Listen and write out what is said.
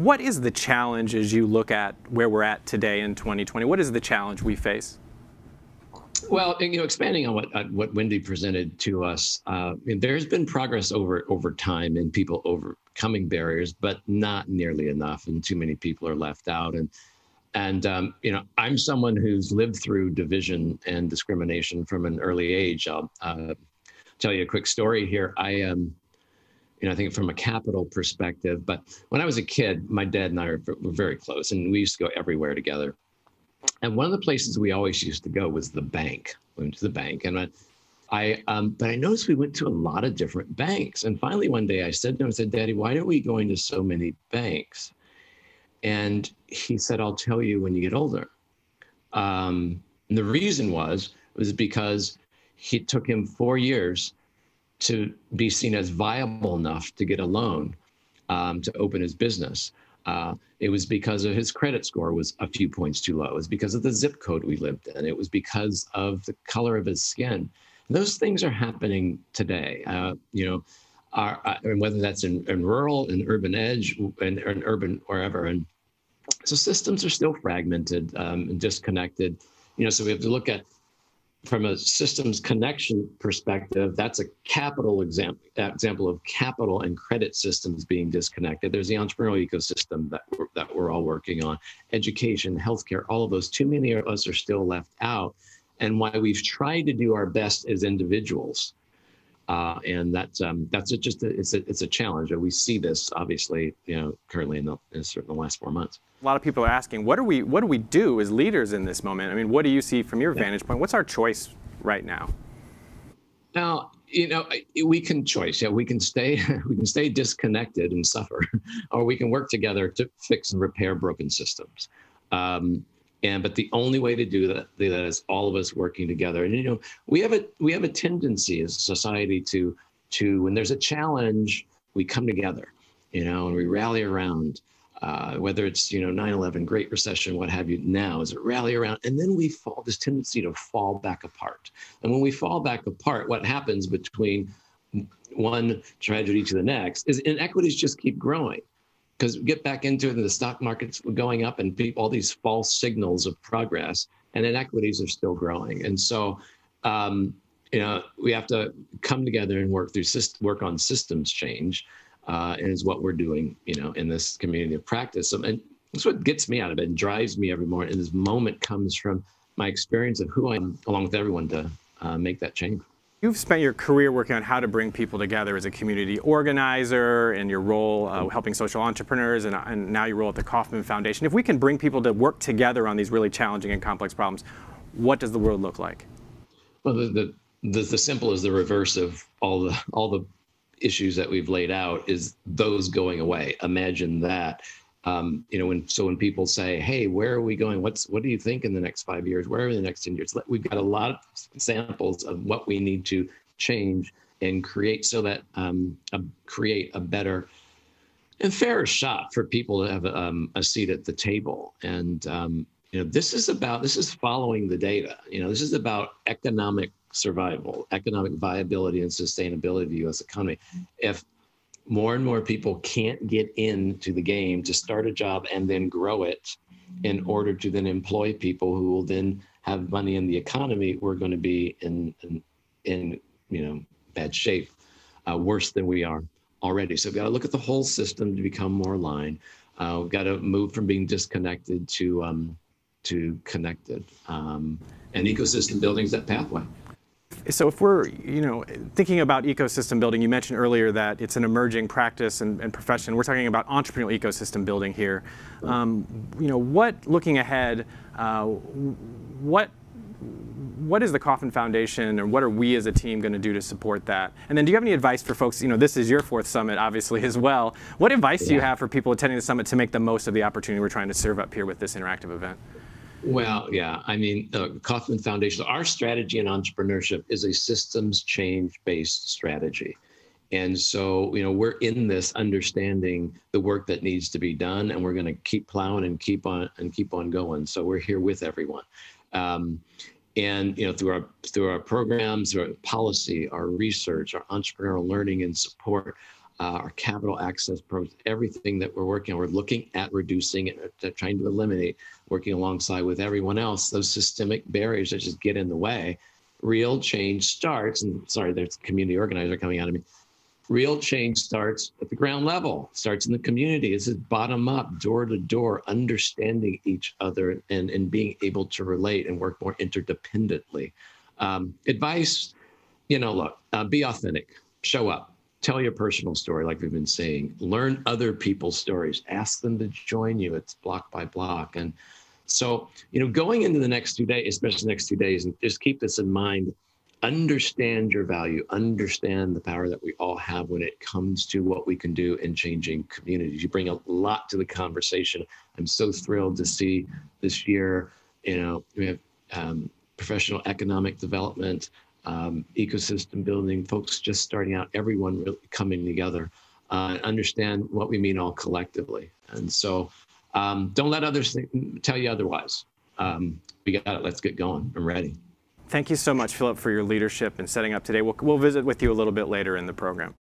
What is the challenge as you look at where we're at today in 2020? What is the challenge we face? Well, expanding on what Wendy presented to us, there's been progress over time in people overcoming barriers, but not nearly enough, and too many people are left out. And I'm someone who's lived through division and discrimination from an early age. I'll tell you a quick story here. I think from a capital perspective, but when I was a kid, my dad and I were very close, and we used to go everywhere together. And one of the places we always used to go was the bank. We went to the bank, and but I noticed we went to a lot of different banks. And finally, one day I said to him, "Daddy, why are we going to so many banks?" And he said, "I'll tell you when you get older." And the reason was because it took him 4 years to be seen as viable enough to get a loan to open his business. It was because of his credit score was a few points too low. It was because of the zip code we lived in. It was because of the color of his skin. Those things are happening today. And whether that's in rural, in urban edge, and urban wherever. And so systems are still fragmented and disconnected. So we have to look at, from a systems connection perspective, that's a capital example of capital and credit systems being disconnected. There's the entrepreneurial ecosystem that we're all working on, education, healthcare, all of those. Too many of us are still left out, and why we've tried to do our best as individuals. And that's it's a challenge. And we see this obviously, currently in the last 4 months. A lot of people are asking, what do we do as leaders in this moment? I mean, what do you see from your vantage point? What's our choice right now? Now, we can choice. Yeah, we can stay disconnected and suffer, or we can work together to fix and repair broken systems. But the only way to do that is all of us working together. And we have a tendency as a society to when there's a challenge, we come together, and we rally around. Whether it's 9/11, Great Recession, what have you, now is it rally around, and then we fall this tendency to fall back apart. And when we fall back apart, what happens between one tragedy to the next is inequities just keep growing. Because get back into it, and the stock market's going up, and all these false signals of progress, and inequities are still growing. And so, we have to come together and work on systems change, and is what we're doing, in this community of practice. And that's what gets me out of it and drives me every morning. And this moment comes from my experience of who I am, along with everyone, to make that change. You've spent your career working on how to bring people together as a community organizer, and your role helping social entrepreneurs, and now your role at the Kauffman Foundation. If we can bring people to work together on these really challenging and complex problems, what does the world look like? Well, the simple is the reverse of all the issues that we've laid out is those going away. Imagine that. When people say, "Hey, where are we going? What do you think in the next 5 years? Where are the next 10 years?" We've got a lot of examples of what we need to change and create so that create a better and fairer shot for people to have a seat at the table. And this is following the data. This is about economic survival, economic viability, and sustainability of the U.S. economy. If more and more people can't get into the game to start a job and then grow it in order to then employ people who will then have money in the economy, we're going to be in bad shape, worse than we are already. So we've got to look at the whole system to become more aligned. We've got to move from being disconnected to connected. And ecosystem building is that pathway. So if we're, thinking about ecosystem building, you mentioned earlier that it's an emerging practice and profession. We're talking about entrepreneurial ecosystem building here. Looking ahead, what is the Kauffman Foundation, or what are we as a team going to do to support that? And then do you have any advice for folks, this is your 4th summit, obviously, as well. What advice do you have for people attending the summit to make the most of the opportunity we're trying to serve up here with this interactive event? Well, yeah, Kauffman Foundation, our strategy in entrepreneurship is a systems change-based strategy. And so, we're in this understanding the work that needs to be done, and we're going to keep plowing and keep on going. So we're here with everyone. Through our programs, our policy, our research, our entrepreneurial learning and support, our capital access programs, everything that we're working on. We're looking at reducing it, trying to eliminate, working alongside with everyone else, those systemic barriers that just get in the way. Real change starts, and sorry, there's a community organizer coming out of me. Real change starts at the ground level, starts in the community. This is bottom up, door to door, understanding each other and being able to relate and work more interdependently. Advice, look, be authentic, show up, tell your personal story like we've been saying, learn other people's stories, ask them to join you. It's block by block. And so, going into the next 2 days, especially the next 2 days, and just keep this in mind, understand your value, understand the power that we all have when it comes to what we can do in changing communities. You bring a lot to the conversation. I'm so thrilled to see this year, we have professional economic development, ecosystem building, folks just starting out, everyone really coming together, understand what we mean all collectively. And so don't let others tell you otherwise. We got it. Let's get going. I'm ready. Thank you so much, Philip, for your leadership and setting up today. We'll visit with you a little bit later in the program.